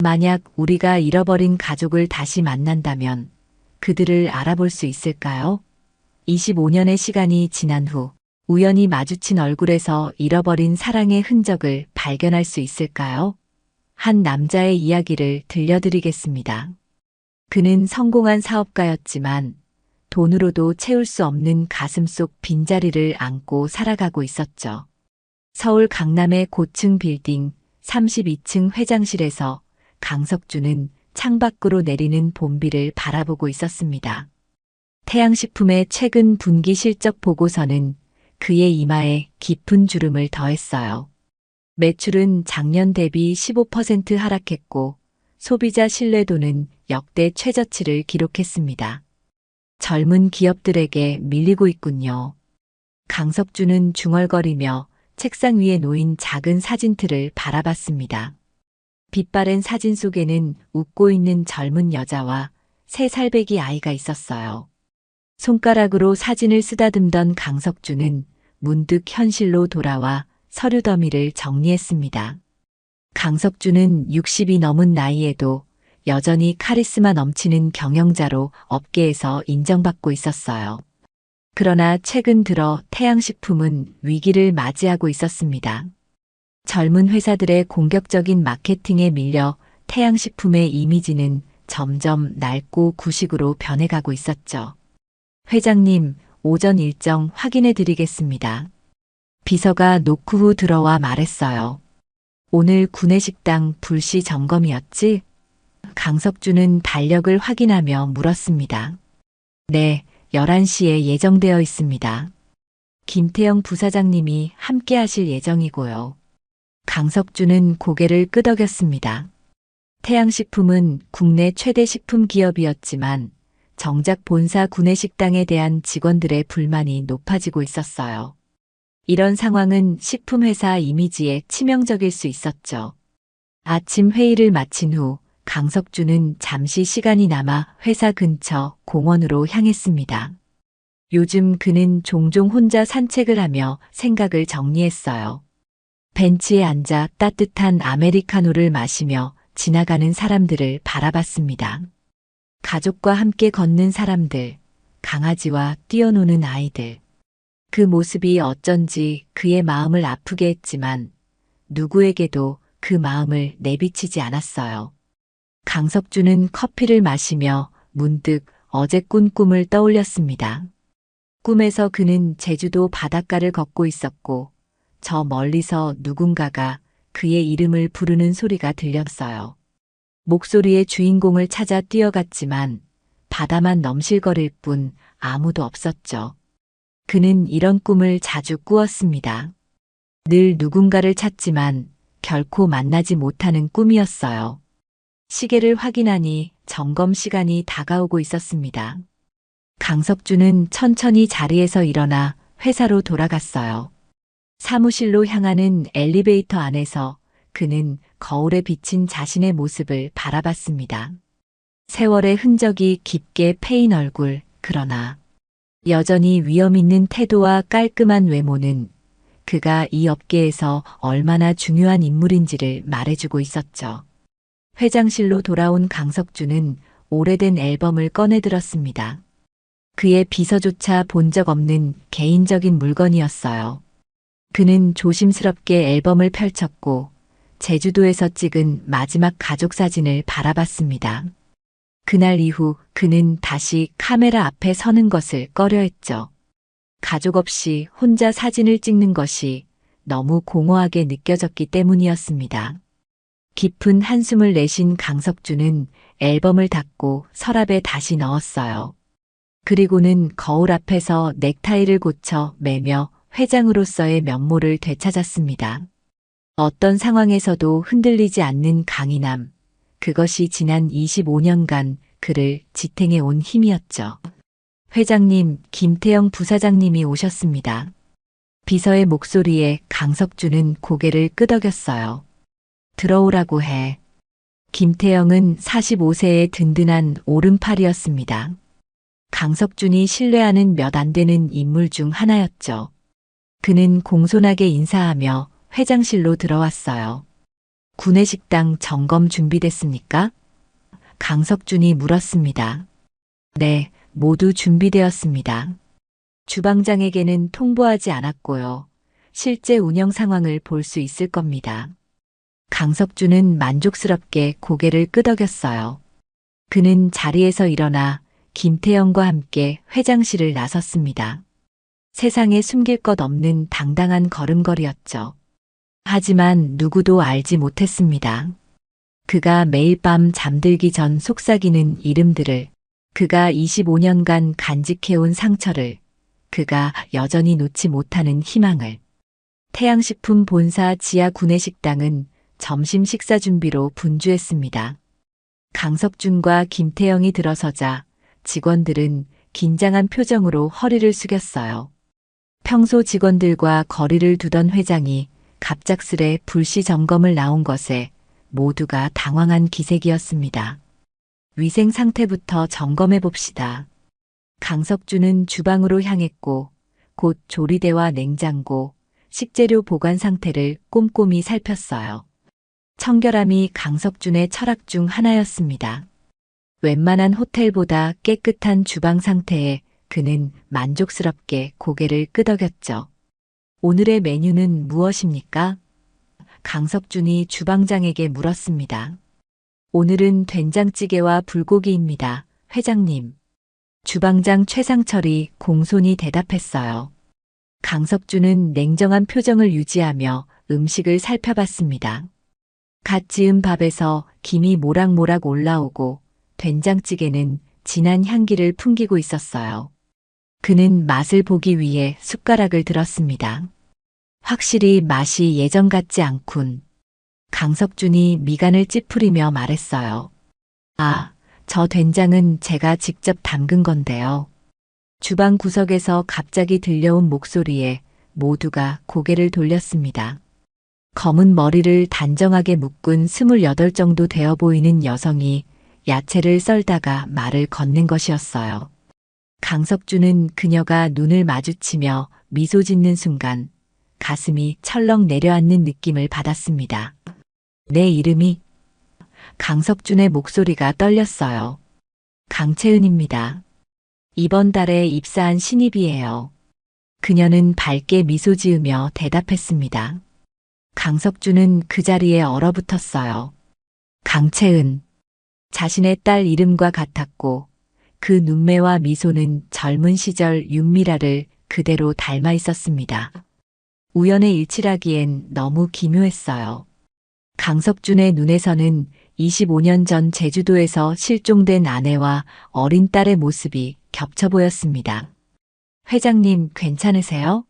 만약 우리가 잃어버린 가족을 다시 만난다면 그들을 알아볼 수 있을까요? 25년의 시간이 지난 후 우연히 마주친 얼굴에서 잃어버린 사랑의 흔적을 발견할 수 있을까요? 한 남자의 이야기를 들려드리겠습니다. 그는 성공한 사업가였지만 돈으로도 채울 수 없는 가슴속 빈자리를 안고 살아가고 있었죠. 서울 강남의 고층 빌딩 32층 회장실에서 강석주는 창밖으로 내리는 봄비를 바라보고 있었습니다. 태양식품의 최근 분기 실적 보고서는 그의 이마에 깊은 주름을 더했어요. 매출은 작년 대비 15% 하락했고 소비자 신뢰도는 역대 최저치를 기록했습니다. 젊은 기업들에게 밀리고 있군요. 강석주는 중얼거리며 책상 위에 놓인 작은 사진틀을 바라봤습니다. 빛바랜 사진 속에는 웃고 있는 젊은 여자와 3살배기 아이가 있었어요. 손가락으로 사진을 쓰다듬던 강석주는 문득 현실로 돌아와 서류 더미를 정리했습니다. 강석주는 60이 넘은 나이에도 여전히 카리스마 넘치는 경영자로 업계에서 인정받고 있었어요. 그러나 최근 들어 태양식품은 위기를 맞이하고 있었습니다. 젊은 회사들의 공격적인 마케팅에 밀려 태양식품의 이미지는 점점 낡고 구식으로 변해가고 있었죠. 회장님, 오전 일정 확인해 드리겠습니다. 비서가 노크 후 들어와 말했어요. 오늘 구내식당 불시 점검이었지? 강석주는 달력을 확인하며 물었습니다. 네, 11시에 예정되어 있습니다. 김태영 부사장님이 함께 하실 예정이고요. 강석주는 고개를 끄덕였습니다. 태양식품은 국내 최대 식품 기업이었지만 정작 본사 구내식당에 대한 직원들의 불만이 높아지고 있었어요. 이런 상황은 식품회사 이미지에 치명적일 수 있었죠. 아침 회의를 마친 후 강석주는 잠시 시간이 남아 회사 근처 공원으로 향했습니다. 요즘 그는 종종 혼자 산책을 하며 생각을 정리했어요. 벤치에 앉아 따뜻한 아메리카노를 마시며 지나가는 사람들을 바라봤습니다. 가족과 함께 걷는 사람들, 강아지와 뛰어노는 아이들. 그 모습이 어쩐지 그의 마음을 아프게 했지만 누구에게도 그 마음을 내비치지 않았어요. 강석주는 커피를 마시며 문득 어제 꾼 꿈을 떠올렸습니다. 꿈에서 그는 제주도 바닷가를 걷고 있었고 저 멀리서 누군가가 그의 이름을 부르는 소리가 들렸어요. 목소리의 주인공을 찾아 뛰어갔지만 바다만 넘실거릴 뿐 아무도 없었죠. 그는 이런 꿈을 자주 꾸었습니다. 늘 누군가를 찾지만 결코 만나지 못하는 꿈이었어요. 시계를 확인하니 점검 시간이 다가오고 있었습니다. 강석주는 천천히 자리에서 일어나 회사로 돌아갔어요. 사무실로 향하는 엘리베이터 안에서 그는 거울에 비친 자신의 모습을 바라봤습니다. 세월의 흔적이 깊게 패인 얼굴, 그러나 여전히 위험 있는 태도와 깔끔한 외모는 그가 이 업계에서 얼마나 중요한 인물인지를 말해주고 있었죠. 회장실로 돌아온 강석주는 오래된 앨범을 꺼내들었습니다. 그의 비서조차 본 적 없는 개인적인 물건이었어요. 그는 조심스럽게 앨범을 펼쳤고 제주도에서 찍은 마지막 가족 사진을 바라봤습니다. 그날 이후 그는 다시 카메라 앞에 서는 것을 꺼려했죠. 가족 없이 혼자 사진을 찍는 것이 너무 공허하게 느껴졌기 때문이었습니다. 깊은 한숨을 내쉰 강석주는 앨범을 닫고 서랍에 다시 넣었어요. 그리고는 거울 앞에서 넥타이를 고쳐 매며 회장으로서의 면모를 되찾았습니다. 어떤 상황에서도 흔들리지 않는 강인함, 그것이 지난 25년간 그를 지탱해 온 힘이었죠. 회장님, 김태영 부사장님이 오셨습니다. 비서의 목소리에 강석주는 고개를 끄덕였어요. 들어오라고 해. 김태영은 45세의 든든한 오른팔이었습니다. 강석준이 신뢰하는 몇 안 되는 인물 중 하나였죠. 그는 공손하게 인사하며 회장실로 들어왔어요. 구내식당 점검 준비됐습니까? 강석준이 물었습니다. 네, 모두 준비되었습니다. 주방장에게는 통보하지 않았고요. 실제 운영 상황을 볼 수 있을 겁니다. 강석준은 만족스럽게 고개를 끄덕였어요. 그는 자리에서 일어나 김태영과 함께 회장실을 나섰습니다. 세상에 숨길 것 없는 당당한 걸음걸이였죠. 하지만 누구도 알지 못했습니다. 그가 매일 밤 잠들기 전 속삭이는 이름들을, 그가 25년간 간직해온 상처를, 그가 여전히 놓지 못하는 희망을. 태양식품 본사 지하 구내식당은 점심 식사 준비로 분주했습니다. 강석준과 김태영이 들어서자 직원들은 긴장한 표정으로 허리를 숙였어요. 평소 직원들과 거리를 두던 회장이 갑작스레 불시 점검을 나온 것에 모두가 당황한 기색이었습니다. 위생 상태부터 점검해 봅시다. 강석준은 주방으로 향했고 곧 조리대와 냉장고, 식재료 보관 상태를 꼼꼼히 살폈어요. 청결함이 강석준의 철학 중 하나였습니다. 웬만한 호텔보다 깨끗한 주방 상태에 그는 만족스럽게 고개를 끄덕였죠. 오늘의 메뉴는 무엇입니까? 강석준이 주방장에게 물었습니다. 오늘은 된장찌개와 불고기입니다, 회장님. 주방장 최상철이 공손히 대답했어요. 강석준은 냉정한 표정을 유지하며 음식을 살펴봤습니다. 갓 지은 밥에서 김이 모락모락 올라오고 된장찌개는 진한 향기를 풍기고 있었어요. 그는 맛을 보기 위해 숟가락을 들었습니다. 확실히 맛이 예전 같지 않군. 강석준이 미간을 찌푸리며 말했어요. 아, 저 된장은 제가 직접 담근 건데요. 주방 구석에서 갑자기 들려온 목소리에 모두가 고개를 돌렸습니다. 검은 머리를 단정하게 묶은 28 정도 되어 보이는 여성이 야채를 썰다가 말을 건넨 것이었어요. 강석준은 그녀가 눈을 마주치며 미소 짓는 순간 가슴이 철렁 내려앉는 느낌을 받았습니다. 내 이름이? 강석준의 목소리가 떨렸어요. 강채은입니다. 이번 달에 입사한 신입이에요. 그녀는 밝게 미소 지으며 대답했습니다. 강석준은 그 자리에 얼어붙었어요. 강채은. 자신의 딸 이름과 같았고 그 눈매와 미소는 젊은 시절 윤미라를 그대로 닮아 있었습니다. 우연의 일치라기엔 너무 기묘했어요. 강석준의 눈에서는 25년 전 제주도에서 실종된 아내와 어린 딸의 모습이 겹쳐 보였습니다. 회장님 괜찮으세요?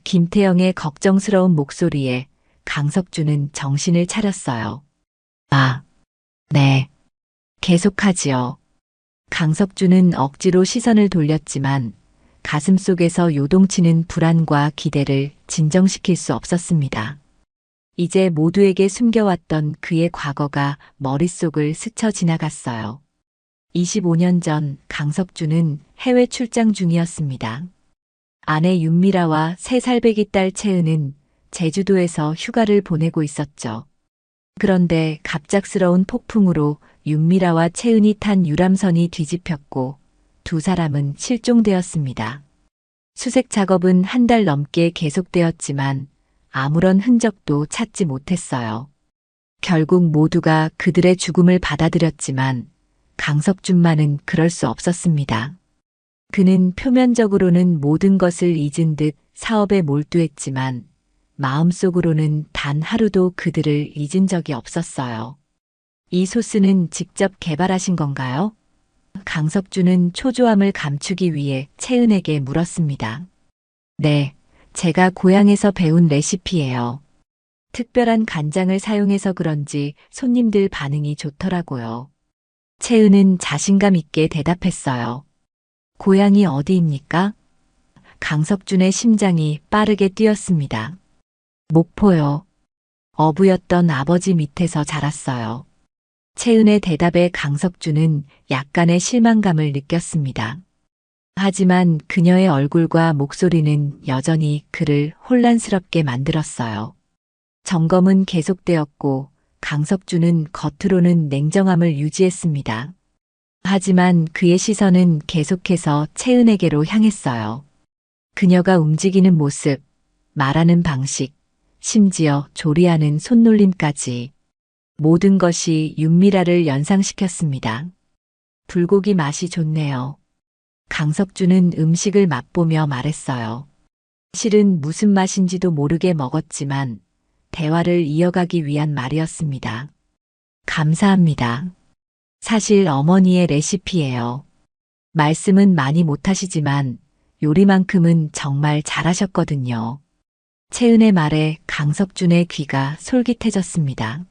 김태영의 걱정스러운 목소리에 강석준은 정신을 차렸어요. 아, 네. 계속하지요. 강석준은 억지로 시선을 돌렸지만 가슴속에서 요동치는 불안과 기대를 진정시킬 수 없었습니다. 이제 모두에게 숨겨왔던 그의 과거가 머릿속을 스쳐 지나갔어요. 25년 전 강석준은 해외 출장 중이었습니다. 아내 윤미라와 3살배기 딸 채은은 제주도에서 휴가를 보내고 있었죠. 그런데 갑작스러운 폭풍으로 윤미라와 채은이 탄 유람선이 뒤집혔고 두 사람은 실종되었습니다. 수색 작업은 한 달 넘게 계속되었지만 아무런 흔적도 찾지 못했어요. 결국 모두가 그들의 죽음을 받아들였지만 강석준만은 그럴 수 없었습니다. 그는 표면적으로는 모든 것을 잊은 듯 사업에 몰두했지만 마음속으로는 단 하루도 그들을 잊은 적이 없었어요. 이 소스는 직접 개발하신 건가요? 강석준은 초조함을 감추기 위해 채은에게 물었습니다. 네, 제가 고향에서 배운 레시피예요. 특별한 간장을 사용해서 그런지 손님들 반응이 좋더라고요. 채은은 자신감 있게 대답했어요. 고향이 어디입니까? 강석준의 심장이 빠르게 뛰었습니다. 목포요. 어부였던 아버지 밑에서 자랐어요. 채은의 대답에 강석준은 약간의 실망감을 느꼈습니다. 하지만 그녀의 얼굴과 목소리는 여전히 그를 혼란스럽게 만들었어요. 점검은 계속되었고 강석준은 겉으로는 냉정함을 유지했습니다. 하지만 그의 시선은 계속해서 채은에게로 향했어요. 그녀가 움직이는 모습, 말하는 방식, 심지어 조리하는 손놀림까지 모든 것이 윤미라를 연상시켰습니다. 불고기 맛이 좋네요. 강석준은 음식을 맛보며 말했어요. 실은 무슨 맛인지도 모르게 먹었지만 대화를 이어가기 위한 말이었습니다. 감사합니다. 사실 어머니의 레시피예요. 말씀은 많이 못하시지만 요리만큼은 정말 잘하셨거든요. 채은의 말에 강석준의 귀가 솔깃해졌습니다.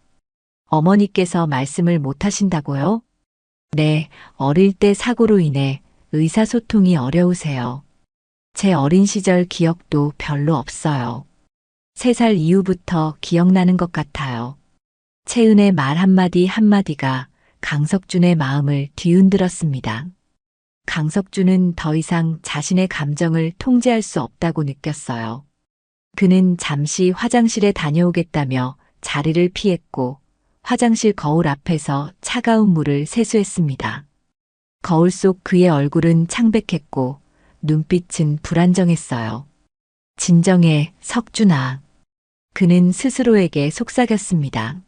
어머니께서 말씀을 못하신다고요? 네, 어릴 때 사고로 인해 의사소통이 어려우세요. 제 어린 시절 기억도 별로 없어요. 3살 이후부터 기억나는 것 같아요. 채은의 말 한마디 한마디가 강석준의 마음을 뒤흔들었습니다. 강석준은 더 이상 자신의 감정을 통제할 수 없다고 느꼈어요. 그는 잠시 화장실에 다녀오겠다며 자리를 피했고 화장실 거울 앞에서 차가운 물을 세수했습니다. 거울 속 그의 얼굴은 창백했고 눈빛은 불안정했어요. 진정해, 석준아. 그는 스스로에게 속삭였습니다.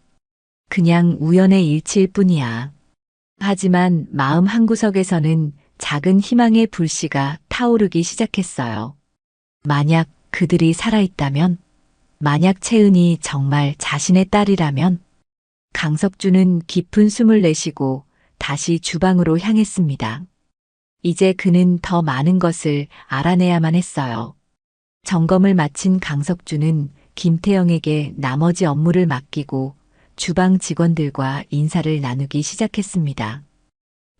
그냥 우연의 일치일 뿐이야. 하지만 마음 한구석에서는 작은 희망의 불씨가 타오르기 시작했어요. 만약 그들이 살아있다면? 만약 채은이 정말 자신의 딸이라면? 강석준은 깊은 숨을 내쉬고 다시 주방으로 향했습니다. 이제 그는 더 많은 것을 알아내야만 했어요. 점검을 마친 강석준은 김태영에게 나머지 업무를 맡기고 주방 직원들과 인사를 나누기 시작했습니다.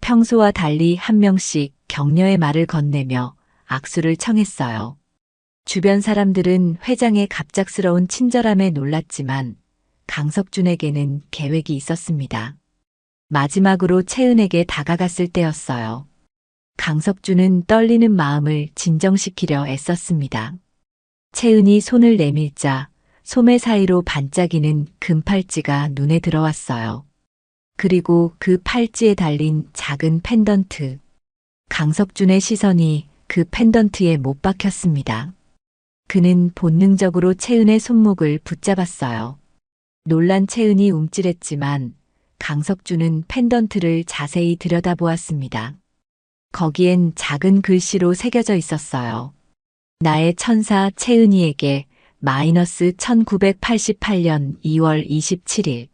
평소와 달리 한 명씩 격려의 말을 건네며 악수를 청했어요. 주변 사람들은 회장의 갑작스러운 친절함에 놀랐지만 강석준에게는 계획이 있었습니다. 마지막으로 채은에게 다가갔을 때였어요. 강석준은 떨리는 마음을 진정시키려 애썼습니다. 채은이 손을 내밀자 소매 사이로 반짝이는 금팔찌가 눈에 들어왔어요. 그리고 그 팔찌에 달린 작은 펜던트. 강석준의 시선이 그 펜던트에 못 박혔습니다. 그는 본능적으로 채은의 손목을 붙잡았어요. 놀란 채은이 움찔했지만 강석준은 펜던트를 자세히 들여다보았습니다. 거기엔 작은 글씨로 새겨져 있었어요. 나의 천사 채은이에게 마이너스 1988년 2월 27일.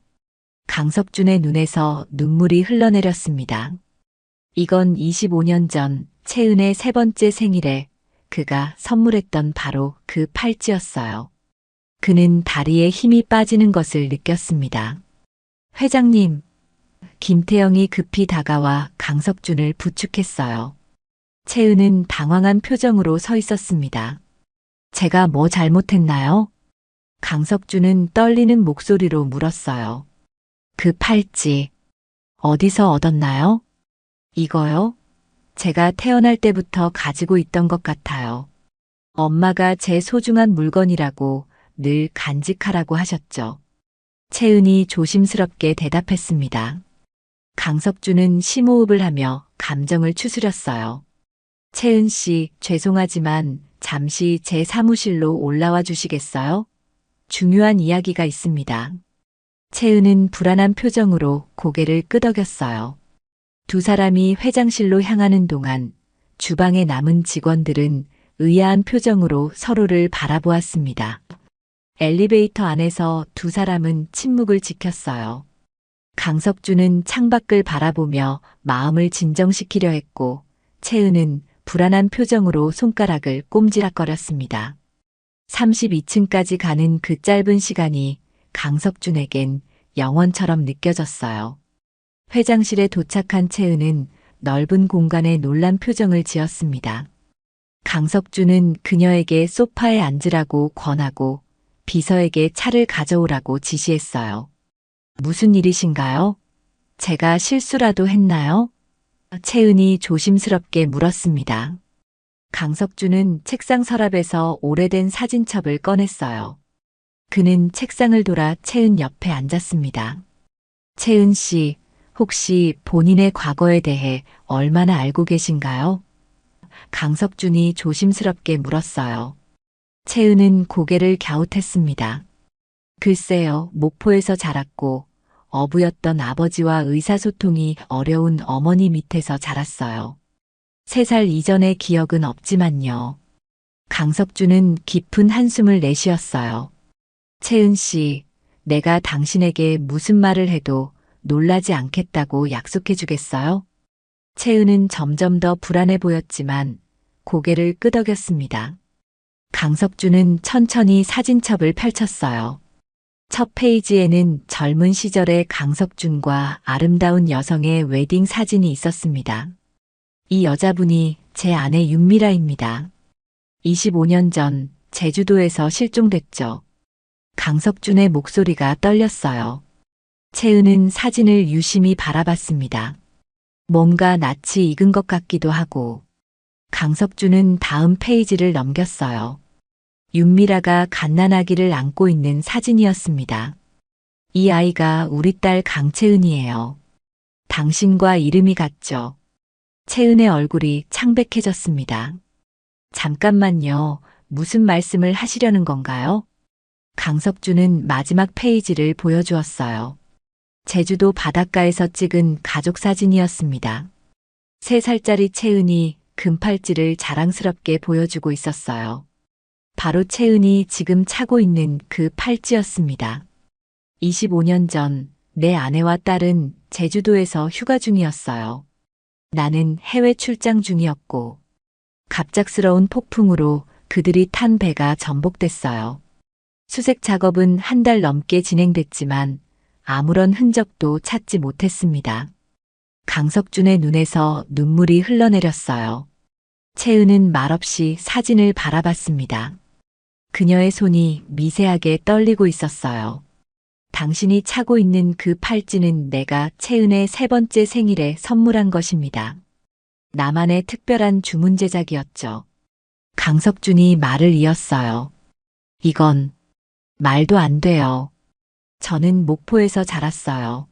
강석준의 눈에서 눈물이 흘러내렸습니다. 이건 25년 전 채은의 3번째 생일에 그가 선물했던 바로 그 팔찌였어요. 그는 다리에 힘이 빠지는 것을 느꼈습니다. 회장님, 김태영이 급히 다가와 강석준을 부축했어요. 채은은 당황한 표정으로 서 있었습니다. 제가 뭐 잘못했나요? 강석준은 떨리는 목소리로 물었어요. 그 팔찌, 어디서 얻었나요? 이거요? 제가 태어날 때부터 가지고 있던 것 같아요. 엄마가 제 소중한 물건이라고 늘 간직하라고 하셨죠. 채은이 조심스럽게 대답했습니다. 강석준은 심호흡을 하며 감정을 추스렸어요. 채은 씨, 죄송하지만 잠시 제 사무실로 올라와 주시겠어요? 중요한 이야기가 있습니다. 채은은 불안한 표정으로 고개를 끄덕였어요. 두 사람이 회장실로 향하는 동안 주방에 남은 직원들은 의아한 표정으로 서로를 바라보았습니다. 엘리베이터 안에서 두 사람은 침묵을 지켰어요. 강석준은 창밖을 바라보며 마음을 진정시키려 했고 채은은 불안한 표정으로 손가락을 꼼지락거렸습니다. 32층까지 가는 그 짧은 시간이 강석준에겐 영원처럼 느껴졌어요. 회장실에 도착한 채은은 넓은 공간에 놀란 표정을 지었습니다. 강석준은 그녀에게 소파에 앉으라고 권하고 비서에게 차를 가져오라고 지시했어요. 무슨 일이신가요? 제가 실수라도 했나요? 채은이 조심스럽게 물었습니다. 강석준은 책상 서랍에서 오래된 사진첩을 꺼냈어요. 그는 책상을 돌아 채은 옆에 앉았습니다. 채은 씨, 혹시 본인의 과거에 대해 얼마나 알고 계신가요? 강석준이 조심스럽게 물었어요. 채은은 고개를 갸웃했습니다. 글쎄요, 목포에서 자랐고 어부였던 아버지와 의사소통이 어려운 어머니 밑에서 자랐어요. 3살 이전의 기억은 없지만요. 강석준은 깊은 한숨을 내쉬었어요. 채은 씨, 내가 당신에게 무슨 말을 해도 놀라지 않겠다고 약속해 주겠어요? 채은은 점점 더 불안해 보였지만 고개를 끄덕였습니다. 강석준은 천천히 사진첩을 펼쳤어요. 첫 페이지에는 젊은 시절의 강석준과 아름다운 여성의 웨딩 사진이 있었습니다. 이 여자분이 제 아내 윤미라입니다. 25년 전 제주도에서 실종됐죠. 강석준의 목소리가 떨렸어요. 채은은 사진을 유심히 바라봤습니다. 뭔가 낯이 익은 것 같기도 하고. 강석준은 다음 페이지를 넘겼어요. 윤미라가 갓난아기를 안고 있는 사진이었습니다. 이 아이가 우리 딸 강채은이에요. 당신과 이름이 같죠? 채은의 얼굴이 창백해졌습니다. 잠깐만요. 무슨 말씀을 하시려는 건가요? 강석준은 마지막 페이지를 보여주었어요. 제주도 바닷가에서 찍은 가족 사진이었습니다. 3살짜리 채은이 금팔찌를 자랑스럽게 보여주고 있었어요. 바로 채은이 지금 차고 있는 그 팔찌였습니다. 25년 전 내 아내와 딸은 제주도에서 휴가 중이었어요. 나는 해외 출장 중이었고 갑작스러운 폭풍으로 그들이 탄 배가 전복됐어요. 수색 작업은 1달 넘게 진행됐지만 아무런 흔적도 찾지 못했습니다. 강석준의 눈에서 눈물이 흘러내렸어요. 채은은 말없이 사진을 바라봤습니다. 그녀의 손이 미세하게 떨리고 있었어요. 당신이 차고 있는 그 팔찌는 내가 채은의 3번째 생일에 선물한 것입니다. 나만의 특별한 주문 제작이었죠. 강석준이 말을 이었어요. 이건 말도 안 돼요. 저는 목포에서 자랐어요.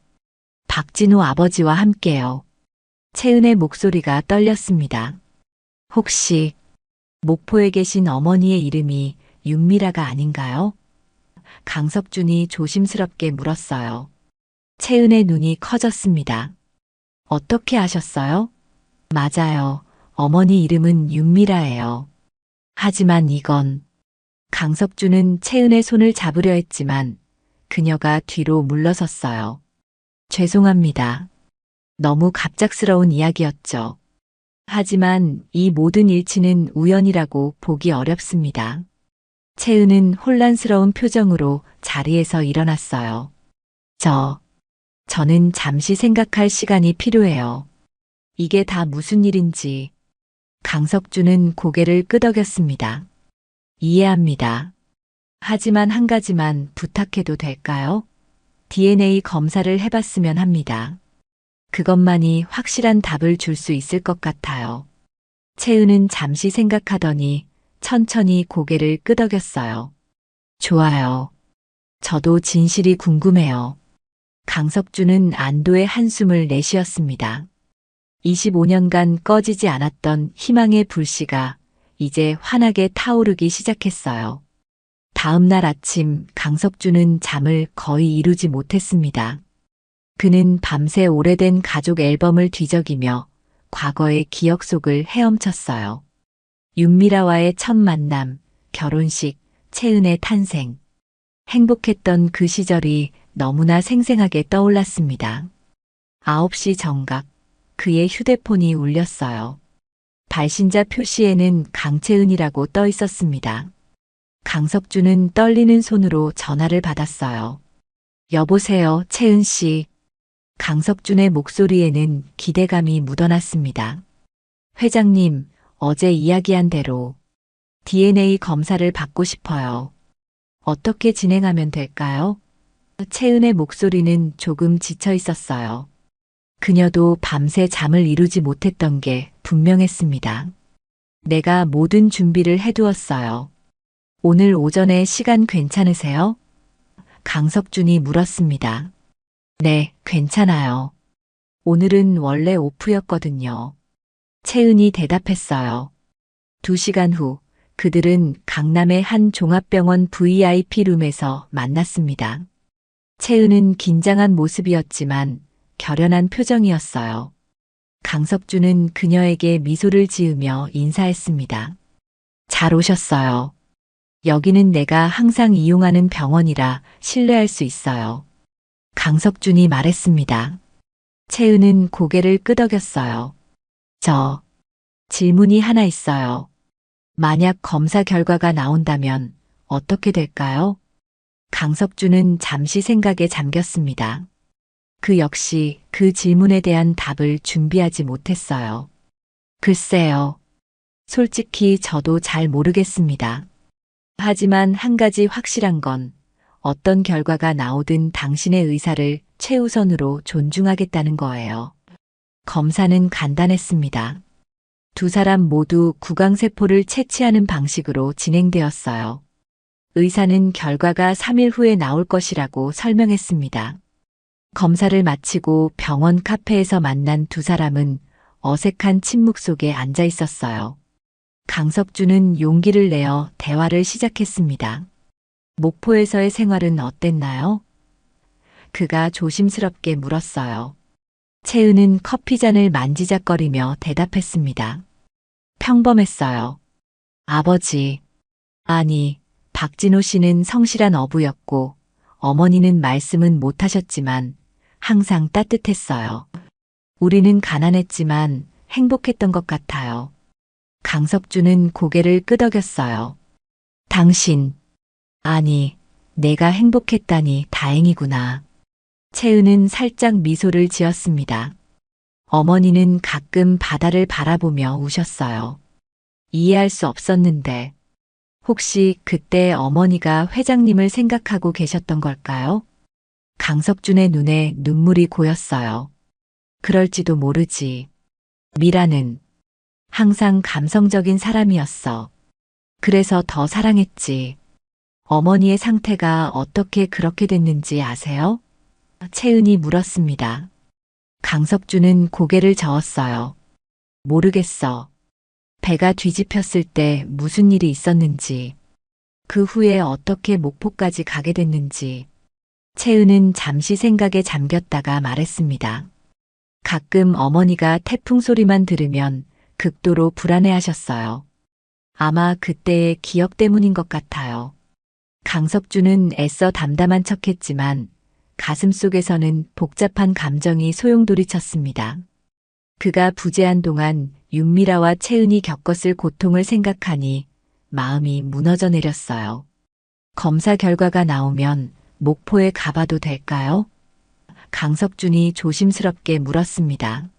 박진우 아버지와 함께요. 채은의 목소리가 떨렸습니다. 혹시 목포에 계신 어머니의 이름이 윤미라가 아닌가요? 강석준이 조심스럽게 물었어요. 채은의 눈이 커졌습니다. 어떻게 아셨어요? 맞아요. 어머니 이름은 윤미라예요. 하지만 이건 강석준은 채은의 손을 잡으려 했지만 그녀가 뒤로 물러섰어요. 죄송합니다. 너무 갑작스러운 이야기였죠. 하지만 이 모든 일치는 우연이라고 보기 어렵습니다. 채은은 혼란스러운 표정으로 자리에서 일어났어요. 저는 잠시 생각할 시간이 필요해요. 이게 다 무슨 일인지. 강석준은 고개를 끄덕였습니다. 이해합니다. 하지만 한 가지만 부탁해도 될까요? DNA 검사를 해봤으면 합니다. 그것만이 확실한 답을 줄 수 있을 것 같아요. 채은은 잠시 생각하더니 천천히 고개를 끄덕였어요. 좋아요. 저도 진실이 궁금해요. 강석준은 안도의 한숨을 내쉬었습니다. 25년간 꺼지지 않았던 희망의 불씨가 이제 환하게 타오르기 시작했어요. 다음 날 아침 강석준은 잠을 거의 이루지 못했습니다. 그는 밤새 오래된 가족 앨범을 뒤적이며 과거의 기억 속을 헤엄쳤어요. 윤미라와의 첫 만남, 결혼식, 채은의 탄생. 행복했던 그 시절이 너무나 생생하게 떠올랐습니다. 9시 정각, 그의 휴대폰이 울렸어요. 발신자 표시에는 강채은이라고 떠 있었습니다. 강석준은 떨리는 손으로 전화를 받았어요. 여보세요, 채은 씨. 강석준의 목소리에는 기대감이 묻어났습니다. 회장님, 어제 이야기한 대로 DNA 검사를 받고 싶어요. 어떻게 진행하면 될까요? 채은의 목소리는 조금 지쳐 있었어요. 그녀도 밤새 잠을 이루지 못했던 게 분명했습니다. 내가 모든 준비를 해두었어요. 오늘 오전에 시간 괜찮으세요? 강석준이 물었습니다. 네, 괜찮아요. 오늘은 원래 오프였거든요. 채은이 대답했어요. 2시간 후 그들은 강남의 한 종합병원 VIP 룸에서 만났습니다. 채은은 긴장한 모습이었지만 결연한 표정이었어요. 강석준은 그녀에게 미소를 지으며 인사했습니다. 잘 오셨어요. 여기는 내가 항상 이용하는 병원이라 신뢰할 수 있어요. 강석준이 말했습니다. 채은은 고개를 끄덕였어요. 저, 질문이 하나 있어요. 만약 검사 결과가 나온다면 어떻게 될까요? 강석준은 잠시 생각에 잠겼습니다. 그 역시 그 질문에 대한 답을 준비하지 못했어요. 글쎄요. 솔직히 저도 잘 모르겠습니다. 하지만 한 가지 확실한 건 어떤 결과가 나오든 당신의 의사를 최우선으로 존중하겠다는 거예요. 검사는 간단했습니다. 2사람 모두 구강세포를 채취하는 방식으로 진행되었어요. 의사는 결과가 3일 후에 나올 것이라고 설명했습니다. 검사를 마치고 병원 카페에서 만난 2사람은 어색한 침묵 속에 앉아 있었어요. 강석준은 용기를 내어 대화를 시작했습니다. 목포에서의 생활은 어땠나요? 그가 조심스럽게 물었어요. 채은은 커피잔을 만지작거리며 대답했습니다. 평범했어요. 아버지, 아니, 박진호 씨는 성실한 어부였고 어머니는 말씀은 못하셨지만 항상 따뜻했어요. 우리는 가난했지만 행복했던 것 같아요. 강석준은 고개를 끄덕였어요. 당신, 아니, 내가 행복했다니 다행이구나. 채은은 살짝 미소를 지었습니다. 어머니는 가끔 바다를 바라보며 우셨어요. 이해할 수 없었는데, 혹시 그때 어머니가 회장님을 생각하고 계셨던 걸까요? 강석준의 눈에 눈물이 고였어요. 그럴지도 모르지. 미라는 항상 감성적인 사람이었어. 그래서 더 사랑했지. 어머니의 상태가 어떻게 그렇게 됐는지 아세요? 채은이 물었습니다. 강석준은 고개를 저었어요. 모르겠어. 배가 뒤집혔을 때 무슨 일이 있었는지, 그 후에 어떻게 목포까지 가게 됐는지. 채은은 잠시 생각에 잠겼다가 말했습니다. 가끔 어머니가 태풍 소리만 들으면 극도로 불안해하셨어요. 아마 그때의 기억 때문인 것 같아요. 강석준은 애써 담담한 척했지만 가슴속에서는 복잡한 감정이 소용돌이쳤습니다. 그가 부재한 동안 윤미라와 채은이 겪었을 고통을 생각하니 마음이 무너져 내렸어요. 검사 결과가 나오면 목포에 가봐도 될까요? 강석준이 조심스럽게 물었습니다.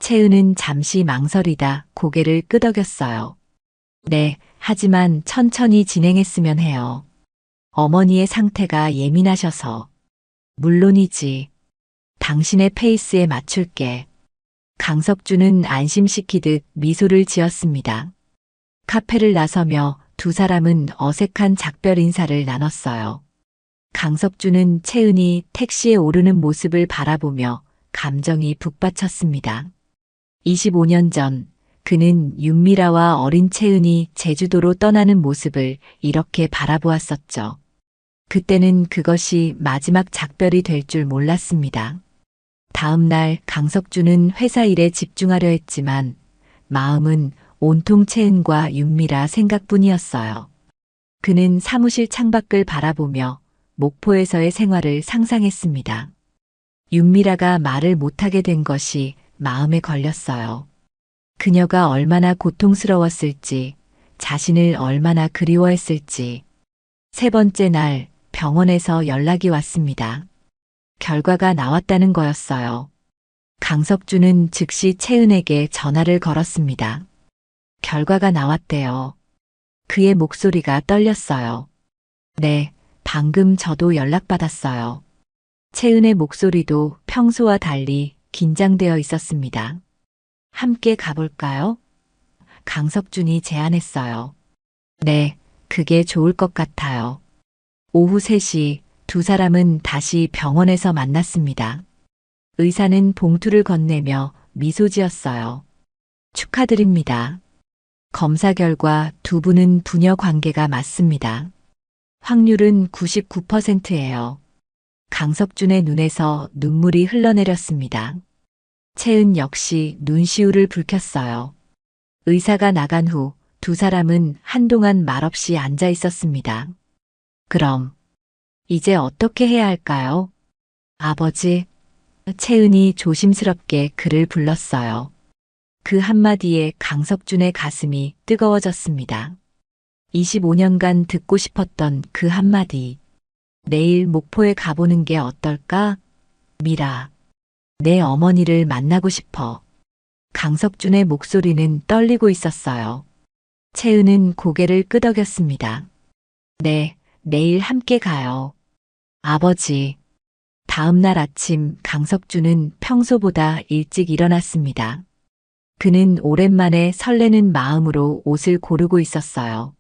채은은 잠시 망설이다 고개를 끄덕였어요. 네, 하지만 천천히 진행했으면 해요. 어머니의 상태가 예민하셔서. 물론이지. 당신의 페이스에 맞출게. 강석준은 안심시키듯 미소를 지었습니다. 카페를 나서며 2사람은 어색한 작별 인사를 나눴어요. 강석준은 채은이 택시에 오르는 모습을 바라보며 감정이 북받쳤습니다. 25년 전 그는 윤미라와 어린 채은이 제주도로 떠나는 모습을 이렇게 바라보았었죠. 그때는 그것이 마지막 작별이 될 줄 몰랐습니다. 다음 날 강석준은 회사 일에 집중하려 했지만 마음은 온통 채은과 윤미라 생각뿐이었어요. 그는 사무실 창밖을 바라보며 목포에서의 생활을 상상했습니다. 윤미라가 말을 못하게 된 것이 마음에 걸렸어요. 그녀가 얼마나 고통스러웠을지, 자신을 얼마나 그리워했을지. 3번째 날 병원에서 연락이 왔습니다. 결과가 나왔다는 거였어요. 강석준은 즉시 채은에게 전화를 걸었습니다. 결과가 나왔대요. 그의 목소리가 떨렸어요. 네, 방금 저도 연락받았어요. 채은의 목소리도 평소와 달리 긴장되어 있었습니다. 함께 가볼까요? 강석준이 제안했어요. 네, 그게 좋을 것 같아요. 오후 3시 두 사람은 다시 병원에서 만났습니다. 의사는 봉투를 건네며 미소 지었어요. 축하드립니다. 검사 결과 두 분은 부녀 관계가 맞습니다. 확률은 99%예요. 강석준의 눈에서 눈물이 흘러내렸습니다. 채은 역시 눈시울을 붉혔어요. 의사가 나간 후 두 사람은 한동안 말없이 앉아 있었습니다. 그럼 이제 어떻게 해야 할까요? 아버지, 채은이 조심스럽게 그를 불렀어요. 그 한마디에 강석준의 가슴이 뜨거워졌습니다. 25년간 듣고 싶었던 그 한마디. 내일 목포에 가보는 게 어떨까? 미라, 내 어머니를 만나고 싶어. 강석준의 목소리는 떨리고 있었어요. 채은은 고개를 끄덕였습니다. 네, 내일 함께 가요. 아버지. 다음 날 아침 강석준은 평소보다 일찍 일어났습니다. 그는 오랜만에 설레는 마음으로 옷을 고르고 있었어요.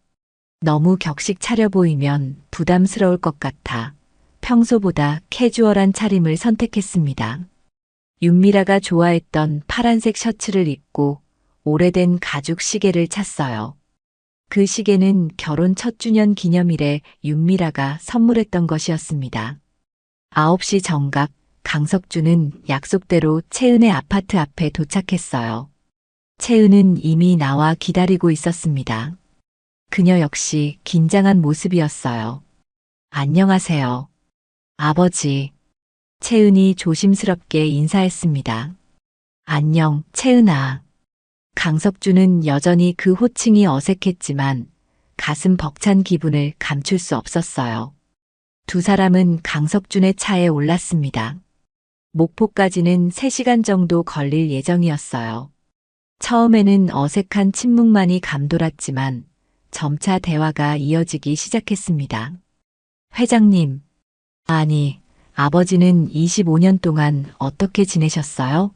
너무 격식 차려 보이면 부담스러울 것 같아 평소보다 캐주얼한 차림을 선택했습니다. 윤미라가 좋아했던 파란색 셔츠를 입고 오래된 가죽 시계를 찼어요. 그 시계는 결혼 첫 주년 기념일에 윤미라가 선물했던 것이었습니다. 9시 정각 강석준은 약속대로 채은의 아파트 앞에 도착했어요. 채은은 이미 나와 기다리고 있었습니다. 그녀 역시 긴장한 모습이었어요. 안녕하세요. 아버지. 채은이 조심스럽게 인사했습니다. 안녕, 채은아. 강석준은 여전히 그 호칭이 어색했지만 가슴 벅찬 기분을 감출 수 없었어요. 두 사람은 강석준의 차에 올랐습니다. 목포까지는 3시간 정도 걸릴 예정이었어요. 처음에는 어색한 침묵만이 감돌았지만 점차 대화가 이어지기 시작했습니다. 회장님, 아니, 아버지는 25년 동안 어떻게 지내셨어요?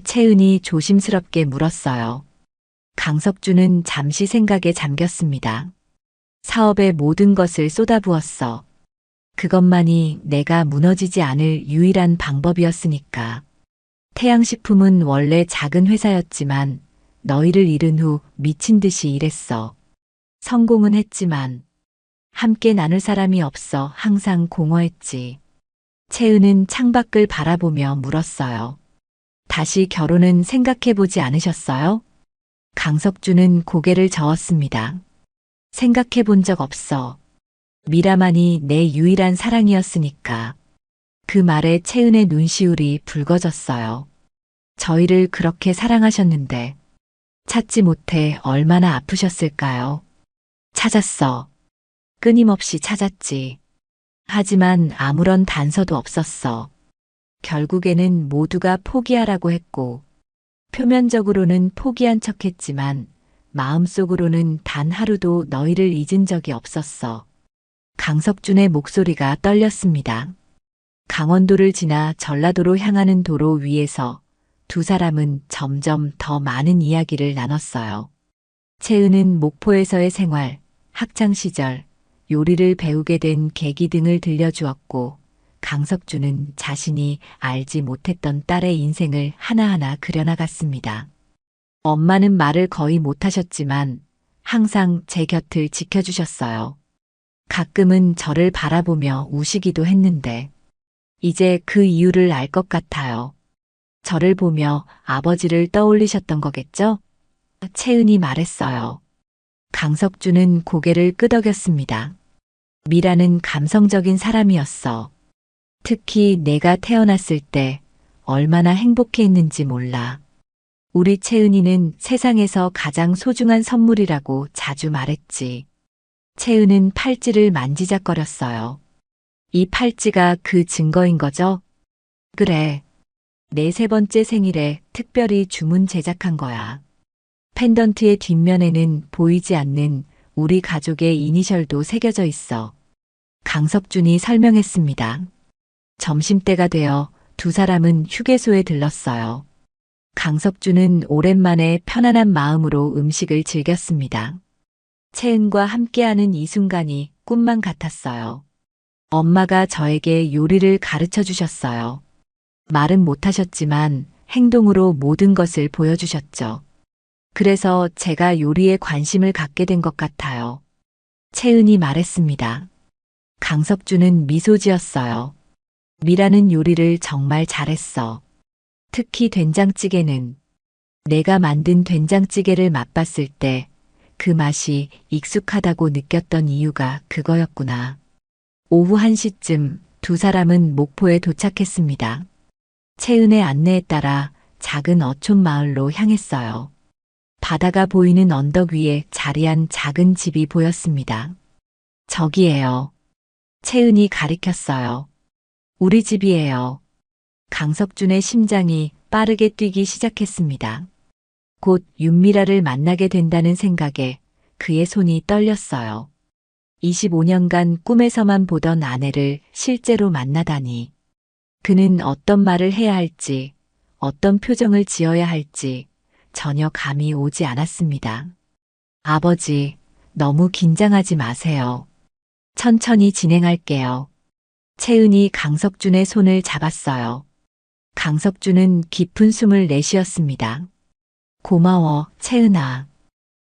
채은이 조심스럽게 물었어요. 강석준은 잠시 생각에 잠겼습니다. 사업에 모든 것을 쏟아부었어. 그것만이 내가 무너지지 않을 유일한 방법이었으니까. 태양식품은 원래 작은 회사였지만 너희를 잃은 후 미친 듯이 일했어. 성공은 했지만 함께 나눌 사람이 없어 항상 공허했지. 채은은 창밖을 바라보며 물었어요. 다시 결혼은 생각해보지 않으셨어요? 강석준은 고개를 저었습니다. 생각해본 적 없어. 미라만이 내 유일한 사랑이었으니까. 그 말에 채은의 눈시울이 붉어졌어요. 저희를 그렇게 사랑하셨는데 찾지 못해 얼마나 아프셨을까요? 찾았어. 끊임없이 찾았지. 하지만 아무런 단서도 없었어. 결국에는 모두가 포기하라고 했고, 표면적으로는 포기한 척했지만 마음속으로는 단 하루도 너희를 잊은 적이 없었어. 강석준의 목소리가 떨렸습니다. 강원도를 지나 전라도로 향하는 도로 위에서 두 사람은 점점 더 많은 이야기를 나눴어요. 채은은 목포에서의 생활, 학창시절, 요리를 배우게 된 계기 등을 들려주었고, 강석준은 자신이 알지 못했던 딸의 인생을 하나하나 그려나갔습니다. 엄마는 말을 거의 못하셨지만 항상 제 곁을 지켜주셨어요. 가끔은 저를 바라보며 우시기도 했는데 이제 그 이유를 알 것 같아요. 저를 보며 아버지를 떠올리셨던 거겠죠? 채은이 말했어요. 강석준은 고개를 끄덕였습니다. 미라는 감성적인 사람이었어. 특히 내가 태어났을 때 얼마나 행복해했는지 몰라. 우리 채은이는 세상에서 가장 소중한 선물이라고 자주 말했지. 채은은 팔찌를 만지작거렸어요. 이 팔찌가 그 증거인 거죠? 그래. 내 3번째 생일에 특별히 주문 제작한 거야. 펜던트의 뒷면에는 보이지 않는 우리 가족의 이니셜도 새겨져 있어. 강석준이 설명했습니다. 점심때가 되어 두 사람은 휴게소에 들렀어요. 강석준은 오랜만에 편안한 마음으로 음식을 즐겼습니다. 채은과 함께하는 이 순간이 꿈만 같았어요. 엄마가 저에게 요리를 가르쳐 주셨어요. 말은 못하셨지만 행동으로 모든 것을 보여주셨죠. 그래서 제가 요리에 관심을 갖게 된 것 같아요. 채은이 말했습니다. 강석주는 미소 지었어요. 미라는 요리를 정말 잘했어. 특히 된장찌개는 내가 만든 된장찌개를 맛봤을 때 그 맛이 익숙하다고 느꼈던 이유가 그거였구나. 오후 1시쯤 두 사람은 목포에 도착했습니다. 채은의 안내에 따라 작은 어촌 마을로 향했어요. 바다가 보이는 언덕 위에 자리한 작은 집이 보였습니다. 저기예요. 채은이 가리켰어요. 우리 집이에요. 강석준의 심장이 빠르게 뛰기 시작했습니다. 곧 윤미라를 만나게 된다는 생각에 그의 손이 떨렸어요. 25년간 꿈에서만 보던 아내를 실제로 만나다니. 그는 어떤 말을 해야 할지, 어떤 표정을 지어야 할지 전혀 감이 오지 않았습니다. 아버지, 너무 긴장하지 마세요. 천천히 진행할게요. 채은이 강석준의 손을 잡았어요. 강석준은 깊은 숨을 내쉬었습니다. 고마워, 채은아.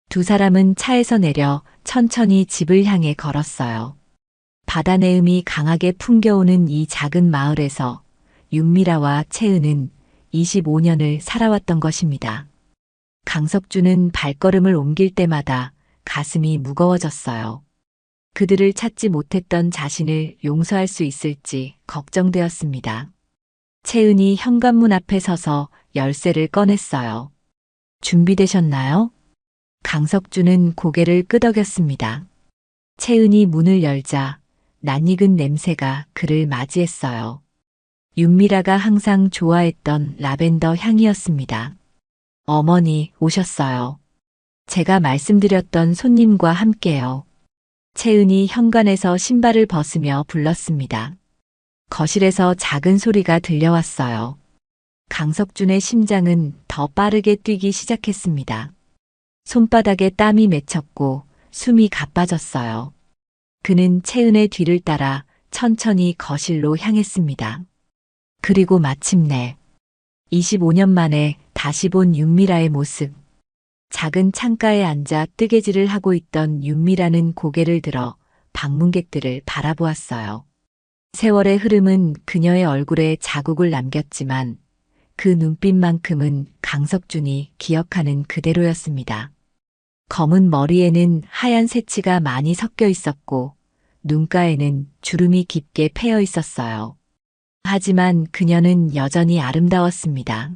두 사람은 차에서 내려 천천히 집을 향해 걸었어요. 바다 내음이 강하게 풍겨오는 이 작은 마을에서 윤미라와 채은은 25년을 살아왔던 것입니다. 강석준은 발걸음을 옮길 때마다 가슴이 무거워졌어요. 그들을 찾지 못했던 자신을 용서할 수 있을지 걱정되었습니다. 채은이 현관문 앞에 서서 열쇠를 꺼냈어요. 준비되셨나요? 강석준은 고개를 끄덕였습니다. 채은이 문을 열자 낯익은 냄새가 그를 맞이했어요. 윤미라가 항상 좋아했던 라벤더 향이었습니다. 어머니 오셨어요. 제가 말씀드렸던 손님과 함께요. 채은이 현관에서 신발을 벗으며 불렀습니다. 거실에서 작은 소리가 들려왔어요. 강석준의 심장은 더 빠르게 뛰기 시작했습니다. 손바닥에 땀이 맺혔고 숨이 가빠졌어요. 그는 채은의 뒤를 따라 천천히 거실로 향했습니다. 그리고 마침내 25년 만에 다시 본 윤미라의 모습. 작은 창가에 앉아 뜨개질을 하고 있던 윤미라는 고개를 들어 방문객들을 바라보았어요. 세월의 흐름은 그녀의 얼굴에 자국을 남겼지만 그 눈빛만큼은 강석준이 기억하는 그대로였습니다. 검은 머리에는 하얀 새치가 많이 섞여 있었고 눈가에는 주름이 깊게 패여 있었어요. 하지만 그녀는 여전히 아름다웠습니다.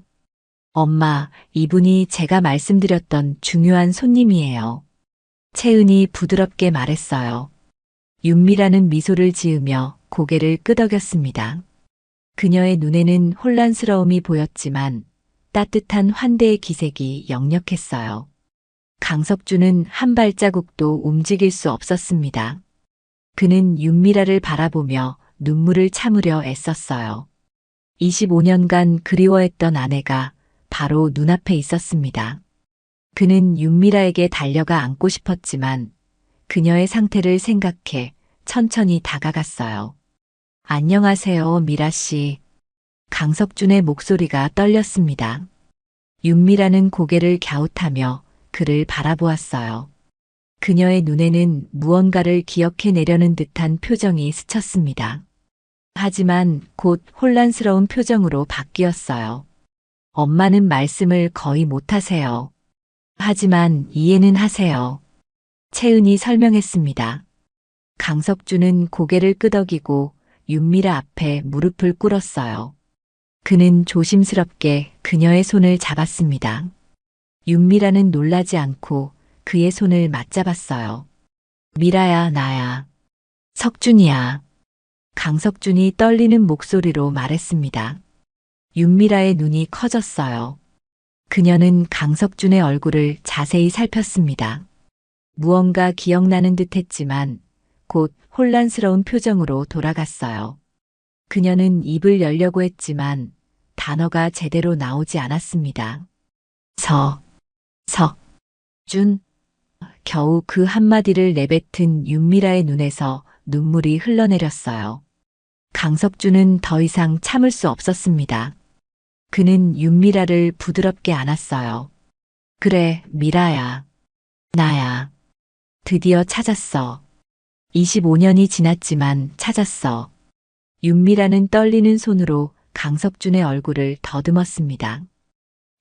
엄마, 이분이 제가 말씀드렸던 중요한 손님이에요. 채은이 부드럽게 말했어요. 윤미라는 미소를 지으며 고개를 끄덕였습니다. 그녀의 눈에는 혼란스러움이 보였지만 따뜻한 환대의 기색이 역력했어요. 강석준은 한 발자국도 움직일 수 없었습니다. 그는 윤미라를 바라보며 눈물을 참으려 애썼어요. 25년간 그리워했던 아내가 바로 눈앞에 있었습니다. 그는 윤미라에게 달려가 안고 싶었지만 그녀의 상태를 생각해 천천히 다가갔어요. 안녕하세요, 미라 씨. 강석준의 목소리가 떨렸습니다. 윤미라는 고개를 갸웃하며 그를 바라보았어요. 그녀의 눈에는 무언가를 기억해내려는 듯한 표정이 스쳤습니다. 하지만 곧 혼란스러운 표정으로 바뀌었어요. 엄마는 말씀을 거의 못하세요. 하지만 이해는 하세요. 채은이 설명했습니다. 강석준은 고개를 끄덕이고 윤미라 앞에 무릎을 꿇었어요. 그는 조심스럽게 그녀의 손을 잡았습니다. 윤미라는 놀라지 않고 그의 손을 맞잡았어요. 미라야, 나야. 석준이야. 강석준이 떨리는 목소리로 말했습니다. 윤미라의 눈이 커졌어요. 그녀는 강석준의 얼굴을 자세히 살폈습니다. 무언가 기억나는 듯 했지만 곧 혼란스러운 표정으로 돌아갔어요. 그녀는 입을 열려고 했지만 단어가 제대로 나오지 않았습니다. 준. 겨우 그 한마디를 내뱉은 윤미라의 눈에서 눈물이 흘러내렸어요. 강석준은 더 이상 참을 수 없었습니다. 그는 윤미라를 부드럽게 안았어요. 그래, 미라야. 나야. 드디어 찾았어. 25년이 지났지만 찾았어. 윤미라는 떨리는 손으로 강석준의 얼굴을 더듬었습니다.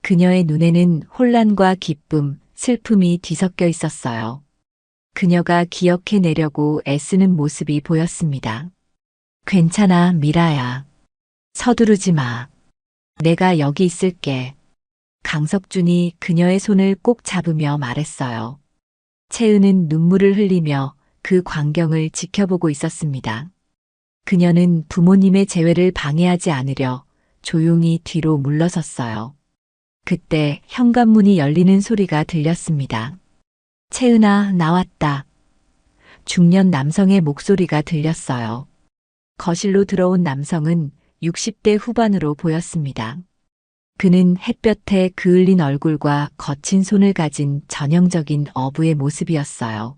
그녀의 눈에는 혼란과 기쁨, 슬픔이 뒤섞여 있었어요. 그녀가 기억해내려고 애쓰는 모습이 보였습니다. 괜찮아, 미라야. 서두르지 마. 내가 여기 있을게. 강석준이 그녀의 손을 꼭 잡으며 말했어요. 채은은 눈물을 흘리며 그 광경을 지켜보고 있었습니다. 그녀는 부모님의 재회를 방해하지 않으려 조용히 뒤로 물러섰어요. 그때 현관문이 열리는 소리가 들렸습니다. 채은아, 나왔다. 중년 남성의 목소리가 들렸어요. 거실로 들어온 남성은 60대 후반으로 보였습니다. 그는 햇볕에 그을린 얼굴과 거친 손을 가진 전형적인 어부의 모습이었어요.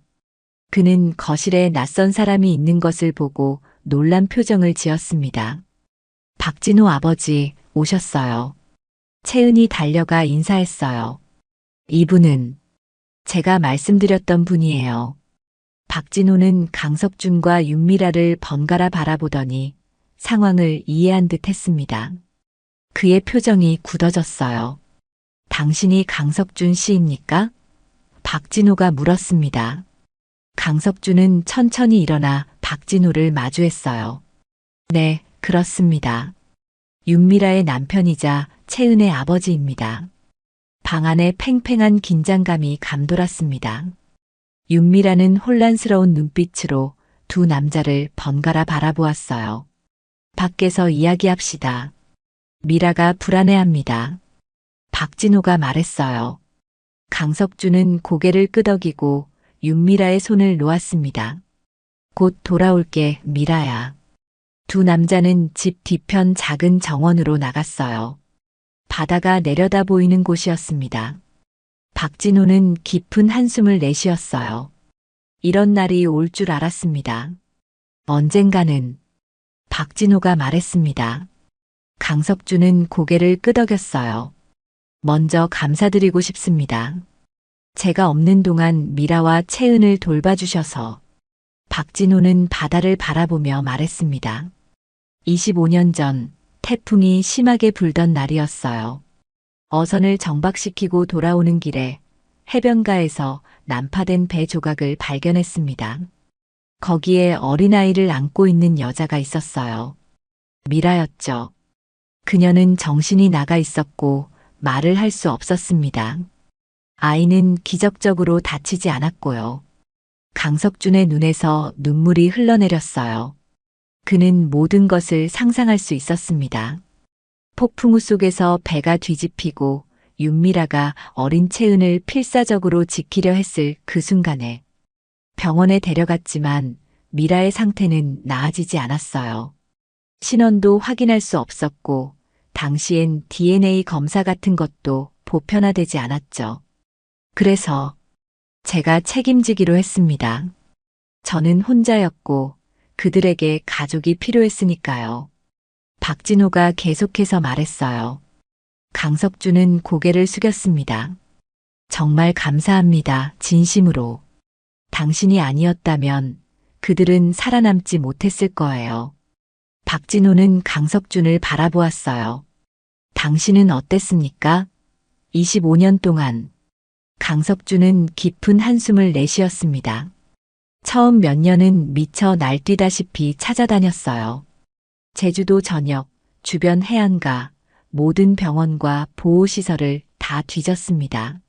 그는 거실에 낯선 사람이 있는 것을 보고 놀란 표정을 지었습니다. 박진호 아버지, 오셨어요. 채은이 달려가 인사했어요. 이분은 제가 말씀드렸던 분이에요. 박진호는 강석준과 윤미라를 번갈아 바라보더니 상황을 이해한 듯 했습니다. 그의 표정이 굳어졌어요. 당신이 강석준 씨입니까? 박진호가 물었습니다. 강석준은 천천히 일어나 박진호를 마주했어요. 네, 그렇습니다. 윤미라의 남편이자 채은의 아버지입니다. 방 안에 팽팽한 긴장감이 감돌았습니다. 윤미라는 혼란스러운 눈빛으로 두 남자를 번갈아 바라보았어요. 밖에서 이야기합시다. 미라가 불안해합니다. 박진호가 말했어요. 강석준은 고개를 끄덕이고 윤미라의 손을 놓았습니다. 곧 돌아올게, 미라야. 두 남자는 집 뒤편 작은 정원으로 나갔어요. 바다가 내려다 보이는 곳이었습니다. 박진호는 깊은 한숨을 내쉬었어요. 이런 날이 올 줄 알았습니다. 언젠가는 박진호가 말했습니다. 강석준은 고개를 끄덕였어요. 먼저 감사드리고 싶습니다. 제가 없는 동안 미라와 채은을 돌봐주셔서. 박진호는 바다를 바라보며 말했습니다. 25년 전 태풍이 심하게 불던 날이었어요. 어선을 정박시키고 돌아오는 길에 해변가에서 난파된 배 조각을 발견했습니다. 거기에 어린아이를 안고 있는 여자가 있었어요. 미라였죠. 그녀는 정신이 나가 있었고 말을 할 수 없었습니다. 아이는 기적적으로 다치지 않았고요. 강석준의 눈에서 눈물이 흘러내렸어요. 그는 모든 것을 상상할 수 있었습니다. 폭풍우 속에서 배가 뒤집히고 윤미라가 어린 채은을 필사적으로 지키려 했을 그 순간에 병원에 데려갔지만 미라의 상태는 나아지지 않았어요. 신원도 확인할 수 없었고 당시엔 DNA 검사 같은 것도 보편화되지 않았죠. 그래서 제가 책임지기로 했습니다. 저는 혼자였고 그들에게 가족이 필요했으니까요. 박진호가 계속해서 말했어요. 강석준은 고개를 숙였습니다. 정말 감사합니다. 진심으로. 당신이 아니었다면 그들은 살아남지 못했을 거예요. 박진호는 강석준을 바라보았어요. 당신은 어땠습니까? 25년 동안. 강석준은 깊은 한숨을 내쉬었습니다. 처음 몇 년은 미쳐 날뛰다시피 찾아다녔어요. 제주도 전역, 주변 해안가, 모든 병원과 보호시설을 다 뒤졌습니다.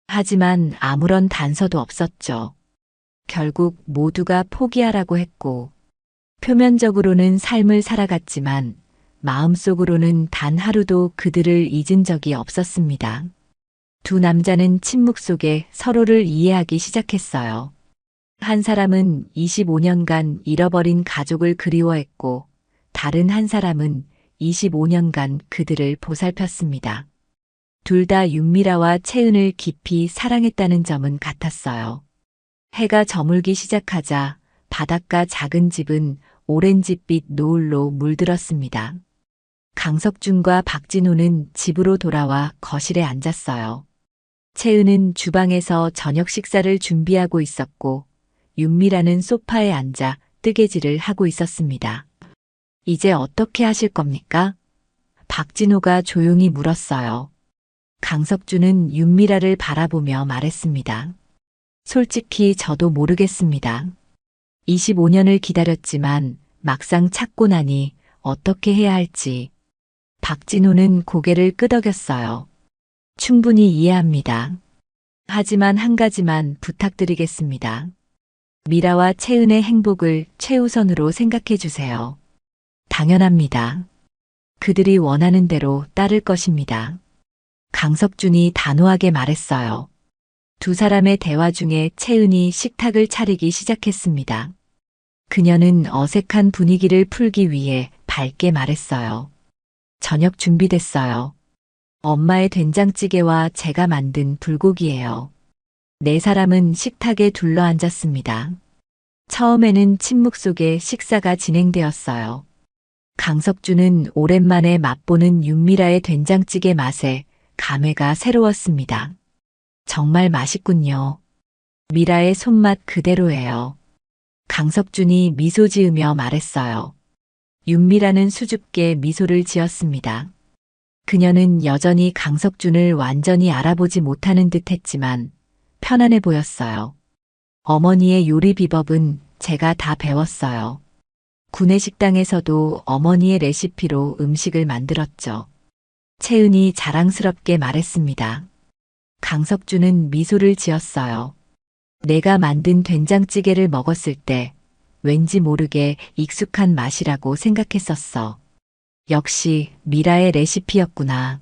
하지만 아무런 단서도 없었죠. 결국 모두가 포기하라고 했고, 표면적으로는 삶을 살아갔지만 마음속으로는 단 하루도 그들을 잊은 적이 없었습니다. 두 남자는 침묵 속에 서로를 이해하기 시작했어요. 한 사람은 25년간 잃어버린 가족을 그리워했고, 다른 한 사람은 25년간 그들을 보살폈습니다. 둘 다 윤미라와 채은을 깊이 사랑했다는 점은 같았어요. 해가 저물기 시작하자 바닷가 작은 집은 오렌지빛 노을로 물들었습니다. 강석준과 박진호는 집으로 돌아와 거실에 앉았어요. 채은은 주방에서 저녁 식사를 준비하고 있었고 윤미라는 소파에 앉아 뜨개질을 하고 있었습니다. 이제 어떻게 하실 겁니까? 박진호가 조용히 물었어요. 강석준은 윤미라를 바라보며 말했습니다. 솔직히 저도 모르겠습니다. 25년을 기다렸지만 막상 찾고 나니 어떻게 해야 할지. 박진호는 고개를 끄덕였어요. 충분히 이해합니다. 하지만 한 가지만 부탁드리겠습니다. 미라와 채은의 행복을 최우선으로 생각해 주세요. 당연합니다. 그들이 원하는 대로 따를 것입니다. 강석준이 단호하게 말했어요. 두 사람의 대화 중에 채은이 식탁을 차리기 시작했습니다. 그녀는 어색한 분위기를 풀기 위해 밝게 말했어요. 저녁 준비됐어요. 엄마의 된장찌개와 제가 만든 불고기예요. 네 사람은 식탁에 둘러앉았습니다. 처음에는 침묵 속에 식사가 진행되었어요. 강석준은 오랜만에 맛보는 윤미라의 된장찌개 맛에 감회가 새로웠습니다. 정말 맛있군요. 미라의 손맛 그대로예요. 강석준이 미소 지으며 말했어요. 윤미라는 수줍게 미소를 지었습니다. 그녀는 여전히 강석준을 완전히 알아보지 못하는 듯 했지만 편안해 보였어요. 어머니의 요리 비법은 제가 다 배웠어요. 구내식당에서도 어머니의 레시피로 음식을 만들었죠. 채은이 자랑스럽게 말했습니다. 강석준은 미소를 지었어요. 내가 만든 된장찌개를 먹었을 때 왠지 모르게 익숙한 맛이라고 생각했었어. 역시 미라의 레시피였구나.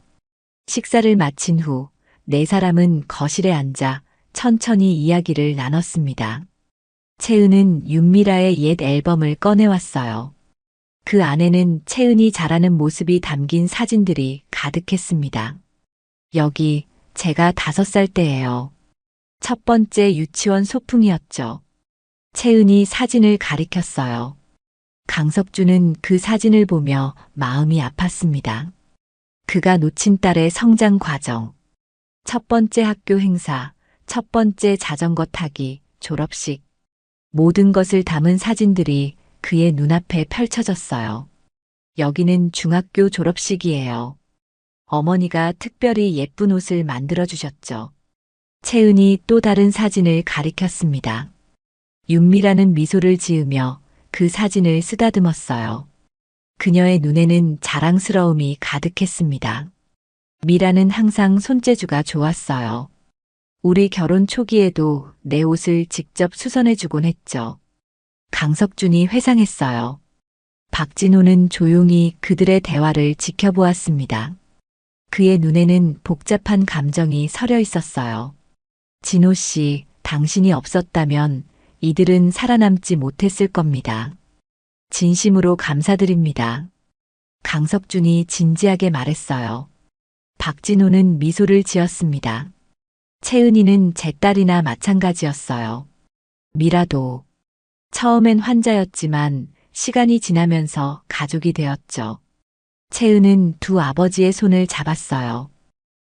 식사를 마친 후 네 사람은 거실에 앉아 천천히 이야기를 나눴습니다. 채은은 윤미라의 옛 앨범을 꺼내왔어요. 그 안에는 채은이 자라는 모습이 담긴 사진들이 가득했습니다. 여기 제가 5살 때예요. 첫 번째 유치원 소풍이었죠. 채은이 사진을 가리켰어요. 강석준은 그 사진을 보며 마음이 아팠습니다. 그가 놓친 딸의 성장 과정, 첫 번째 학교 행사, 첫 번째 자전거 타기, 졸업식, 모든 것을 담은 사진들이 그의 눈앞에 펼쳐졌어요. 여기는 중학교 졸업식이에요. 어머니가 특별히 예쁜 옷을 만들어 주셨죠. 채은이 또 다른 사진을 가리켰습니다. 윤미라는 미소를 지으며 그 사진을 쓰다듬었어요. 그녀의 눈에는 자랑스러움이 가득했습니다. 미라는 항상 손재주가 좋았어요. 우리 결혼 초기에도 내 옷을 직접 수선해주곤 했죠. 강석준이 회상했어요. 박진호는 조용히 그들의 대화를 지켜보았습니다. 그의 눈에는 복잡한 감정이 서려 있었어요. 진호 씨, 당신이 없었다면 이들은 살아남지 못했을 겁니다. 진심으로 감사드립니다. 강석준이 진지하게 말했어요. 박진호는 미소를 지었습니다. 채은이는 제 딸이나 마찬가지였어요. 미라도. 처음엔 환자였지만 시간이 지나면서 가족이 되었죠. 채은은 두 아버지의 손을 잡았어요.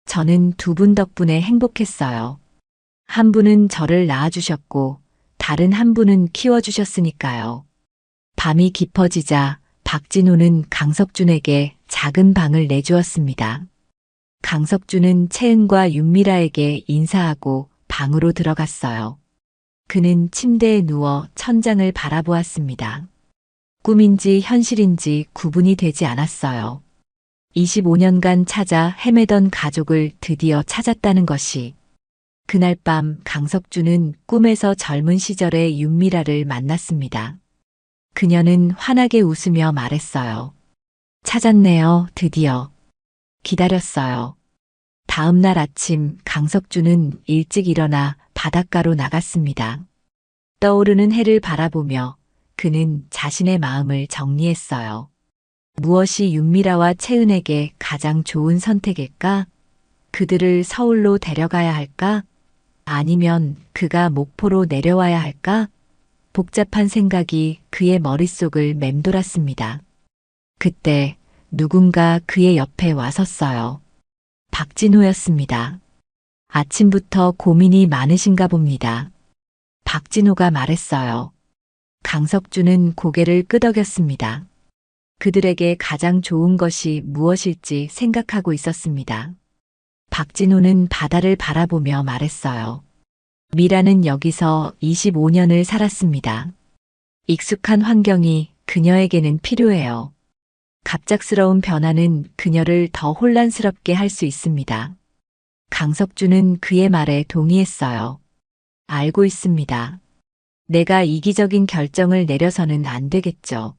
저는 두 분 덕분에 행복했어요. 한 분은 저를 낳아주셨고 다른 한 분은 키워주셨으니까요. 밤이 깊어지자 박진호는 강석준에게 작은 방을 내주었습니다. 강석준은 채은과 윤미라에게 인사하고 방으로 들어갔어요. 그는 침대에 누워 천장을 바라보았습니다. 꿈인지 현실인지 구분이 되지 않았어요. 25년간 찾아 헤매던 가족을 드디어 찾았다는 것이. 그날 밤 강석준은 꿈에서 젊은 시절의 윤미라를 만났습니다. 그녀는 환하게 웃으며 말했어요. 찾았네요, 드디어. 기다렸어요. 다음 날 아침 강석준은 일찍 일어나 바닷가로 나갔습니다. 떠오르는 해를 바라보며 그는 자신의 마음을 정리했어요. 무엇이 윤미라와 채은에게 가장 좋은 선택일까? 그들을 서울로 데려가야 할까? 아니면 그가 목포로 내려와야 할까? 복잡한 생각이 그의 머릿속을 맴돌았습니다. 그때 누군가 그의 옆에 와 섰어요. 박진호였습니다. 아침부터 고민이 많으신가 봅니다. 박진호가 말했어요. 강석준은 고개를 끄덕였습니다. 그들에게 가장 좋은 것이 무엇일지 생각하고 있었습니다. 박진호는 바다를 바라보며 말했어요. 미라는 여기서 25년을 살았습니다. 익숙한 환경이 그녀에게는 필요해요. 갑작스러운 변화는 그녀를 더 혼란스럽게 할 수 있습니다. 강석준은 그의 말에 동의했어요. 알고 있습니다. 내가 이기적인 결정을 내려서는 안 되겠죠.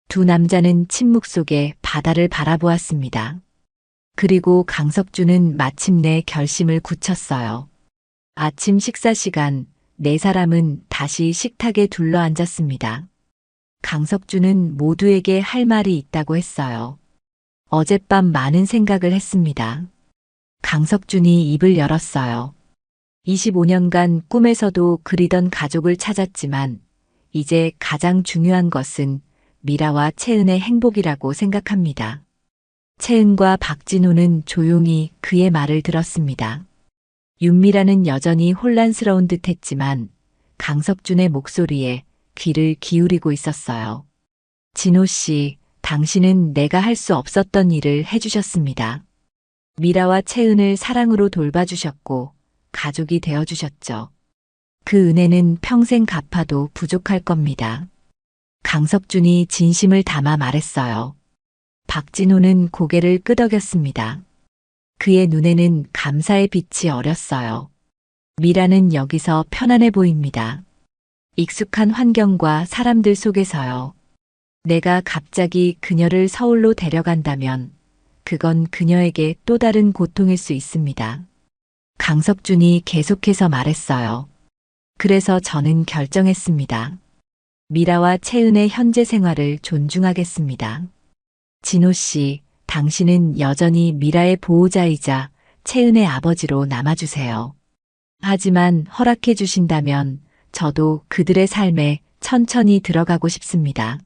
두 남자는 침묵 속에 바다를 바라보았습니다. 그리고 강석준은 마침내 결심을 굳혔어요. 아침 식사 시간, 네 사람은 다시 식탁에 둘러앉았습니다. 강석준은 모두에게 할 말이 있다고 했어요. 어젯밤 많은 생각을 했습니다. 강석준이 입을 열었어요. 25년간 꿈에서도 그리던 가족을 찾았지만 이제 가장 중요한 것은 미라와 채은의 행복이라고 생각합니다. 채은과 박진호는 조용히 그의 말을 들었습니다. 윤미라는 여전히 혼란스러운 듯 했지만 강석준의 목소리에 귀를 기울이고 있었어요. 진호 씨, 당신은 내가 할 수 없었던 일을 해주셨습니다. 미라와 채은을 사랑으로 돌봐주셨고 가족이 되어주셨죠. 그 은혜는 평생 갚아도 부족할 겁니다. 강석준이 진심을 담아 말했어요. 박진호는 고개를 끄덕였습니다. 그의 눈에는 감사의 빛이 어렸어요. 미라는 여기서 편안해 보입니다. 익숙한 환경과 사람들 속에서요. 내가 갑자기 그녀를 서울로 데려간다면 그건 그녀에게 또 다른 고통일 수 있습니다. 강석준이 계속해서 말했어요. 그래서 저는 결정했습니다. 미라와 채은의 현재 생활을 존중하겠습니다. 진호 씨, 당신은 여전히 미라의 보호자이자 채은의 아버지로 남아주세요. 하지만 허락해 주신다면 저도 그들의 삶에 천천히 들어가고 싶습니다.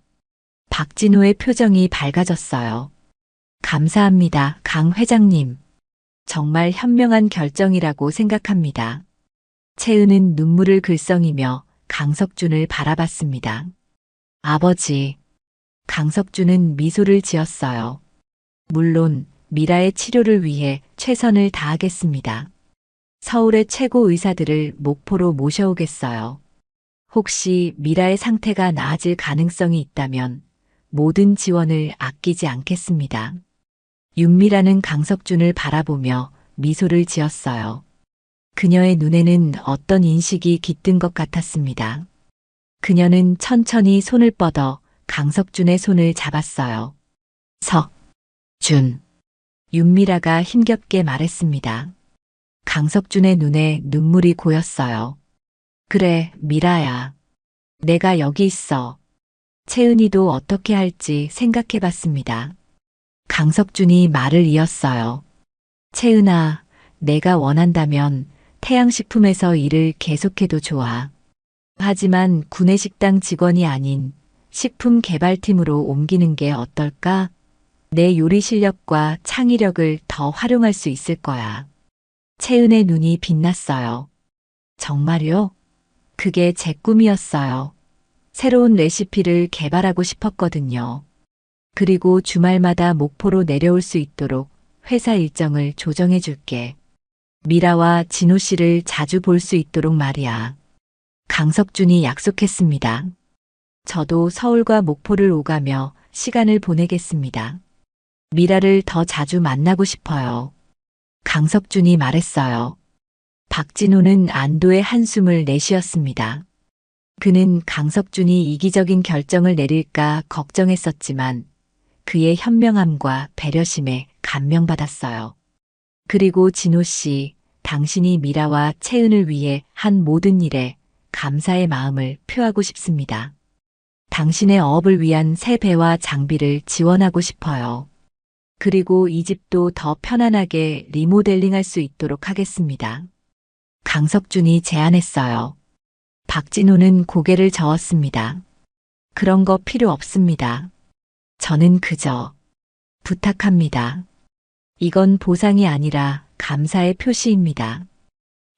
박진호의 표정이 밝아졌어요. 감사합니다, 강 회장님. 정말 현명한 결정이라고 생각합니다. 채은은 눈물을 글썽이며 강석준을 바라봤습니다. 아버지. 강석준은 미소를 지었어요. 물론 미라의 치료를 위해 최선을 다하겠습니다. 서울의 최고 의사들을 목포로 모셔오겠어요. 혹시 미라의 상태가 나아질 가능성이 있다면 모든 지원을 아끼지 않겠습니다. 윤미라는 강석준을 바라보며 미소를 지었어요. 그녀의 눈에는 어떤 인식이 깃든 것 같았습니다. 그녀는 천천히 손을 뻗어 강석준의 손을 잡았어요. 석준. 윤미라가 힘겹게 말했습니다. 강석준의 눈에 눈물이 고였어요. 그래, 미라야. 내가 여기 있어. 채은이도 어떻게 할지 생각해 봤습니다. 강석준이 말을 이었어요. 채은아, 내가 원한다면 태양식품에서 일을 계속해도 좋아. 하지만 구내식당 직원이 아닌 식품 개발팀으로 옮기는 게 어떨까? 내 요리 실력과 창의력을 더 활용할 수 있을 거야. 채은의 눈이 빛났어요. 정말요? 그게 제 꿈이었어요. 새로운 레시피를 개발하고 싶었거든요. 그리고 주말마다 목포로 내려올 수 있도록 회사 일정을 조정해 줄게. 미라와 진호 씨를 자주 볼 수 있도록 말이야. 강석준이 약속했습니다. 저도 서울과 목포를 오가며 시간을 보내겠습니다. 미라를 더 자주 만나고 싶어요. 강석준이 말했어요. 박진호는 안도의 한숨을 내쉬었습니다. 그는 강석준이 이기적인 결정을 내릴까 걱정했었지만 그의 현명함과 배려심에 감명받았어요. 그리고 진호 씨, 당신이 미라와 채은을 위해 한 모든 일에 감사의 마음을 표하고 싶습니다. 당신의 어업을 위한 새 배와 장비를 지원하고 싶어요. 그리고 이 집도 더 편안하게 리모델링할 수 있도록 하겠습니다. 강석준이 제안했어요. 박진호는 고개를 저었습니다. 그런 거 필요 없습니다. 저는 그저 부탁합니다. 이건 보상이 아니라 감사의 표시입니다.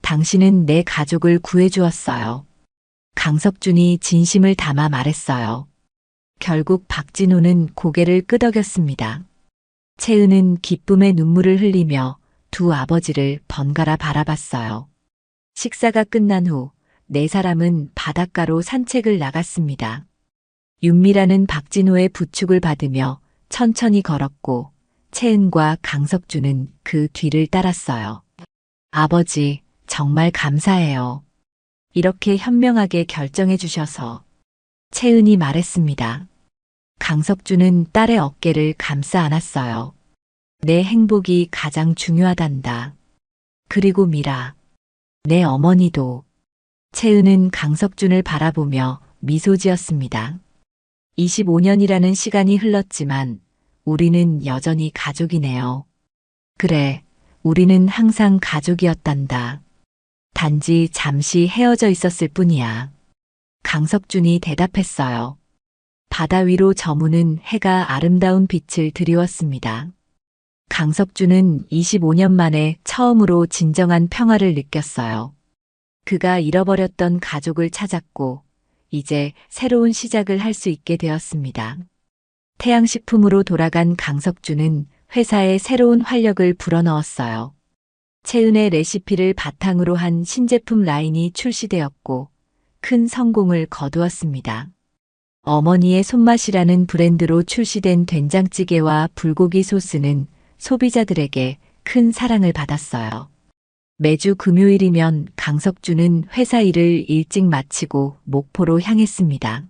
당신은 내 가족을 구해주었어요. 강석준이 진심을 담아 말했어요. 결국 박진호는 고개를 끄덕였습니다. 채은은 기쁨의 눈물을 흘리며 두 아버지를 번갈아 바라봤어요. 식사가 끝난 후 네 사람은 바닷가로 산책을 나갔습니다. 윤미라는 박진호의 부축을 받으며 천천히 걸었고 채은과 강석준은 그 뒤를 따랐어요. 아버지, 정말 감사해요. 이렇게 현명하게 결정해 주셔서. 채은이 말했습니다. 강석준은 딸의 어깨를 감싸 안았어요. 내 행복이 가장 중요하단다. 그리고 미라, 내 어머니도. 채은은 강석준을 바라보며 미소 지었습니다. 25년이라는 시간이 흘렀지만 우리는 여전히 가족이네요. 그래, 우리는 항상 가족이었단다. 단지 잠시 헤어져 있었을 뿐이야. 강석준이 대답했어요. 바다 위로 저무는 해가 아름다운 빛을 드리웠습니다. 강석준은 25년 만에 처음으로 진정한 평화를 느꼈어요. 그가 잃어버렸던 가족을 찾았고 이제 새로운 시작을 할 수 있게 되었습니다. 태양식품으로 돌아간 강석준은 회사에 새로운 활력을 불어넣었어요. 채은의 레시피를 바탕으로 한 신제품 라인이 출시되었고 큰 성공을 거두었습니다. 어머니의 손맛이라는 브랜드로 출시된 된장찌개와 불고기 소스는 소비자들에게 큰 사랑을 받았어요. 매주 금요일이면 강석준은 회사 일을 일찍 마치고 목포로 향했습니다.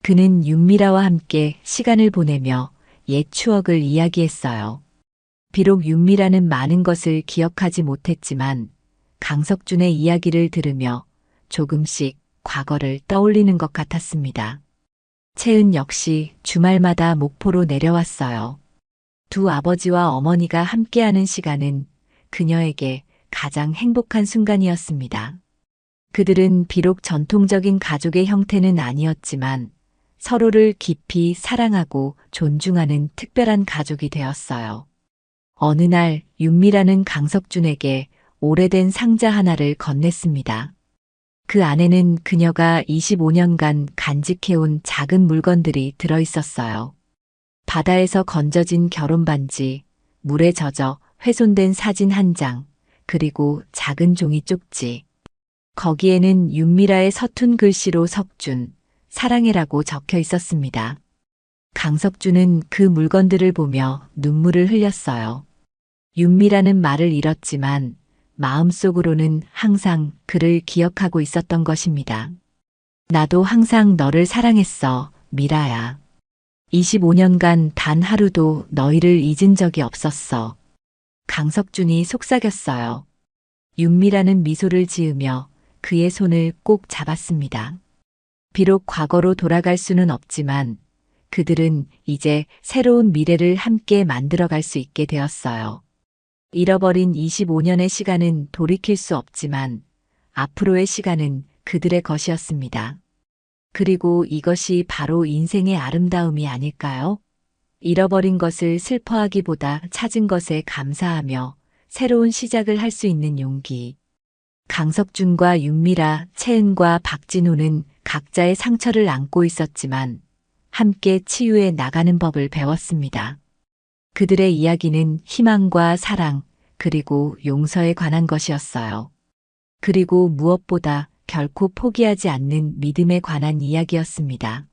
그는 윤미라와 함께 시간을 보내며 옛 추억을 이야기했어요. 비록 윤미라는 많은 것을 기억하지 못했지만 강석준의 이야기를 들으며 조금씩 과거를 떠올리는 것 같았습니다. 채은 역시 주말마다 목포로 내려왔어요. 두 아버지와 어머니가 함께하는 시간은 그녀에게 가장 행복한 순간이었습니다. 그들은 비록 전통적인 가족의 형태는 아니었지만 서로를 깊이 사랑하고 존중하는 특별한 가족이 되었어요. 어느 날 윤미라는 강석준에게 오래된 상자 하나를 건넸습니다. 그 안에는 그녀가 25년간 간직해온 작은 물건들이 들어있었어요. 바다에서 건져진 결혼반지, 물에 젖어 훼손된 사진 한 장, 그리고 작은 종이 쪽지. 거기에는 윤미라의 서툰 글씨로 석준, 사랑해라고 적혀 있었습니다. 강석준은 그 물건들을 보며 눈물을 흘렸어요. 윤미라는 말을 잃었지만 마음속으로는 항상 그를 기억하고 있었던 것입니다. 나도 항상 너를 사랑했어, 미라야. 25년간 단 하루도 너희를 잊은 적이 없었어. 강석준이 속삭였어요. 윤미라는 미소를 지으며 그의 손을 꼭 잡았습니다. 비록 과거로 돌아갈 수는 없지만 그들은 이제 새로운 미래를 함께 만들어갈 수 있게 되었어요. 잃어버린 25년의 시간은 돌이킬 수 없지만 앞으로의 시간은 그들의 것이었습니다. 그리고 이것이 바로 인생의 아름다움이 아닐까요? 잃어버린 것을 슬퍼하기보다 찾은 것에 감사하며 새로운 시작을 할 수 있는 용기. 강석준과 윤미라, 채은과 박진호는 각자의 상처를 안고 있었지만 함께 치유해 나가는 법을 배웠습니다. 그들의 이야기는 희망과 사랑, 그리고 용서에 관한 것이었어요. 그리고 무엇보다 결코 포기하지 않는 믿음에 관한 이야기였습니다.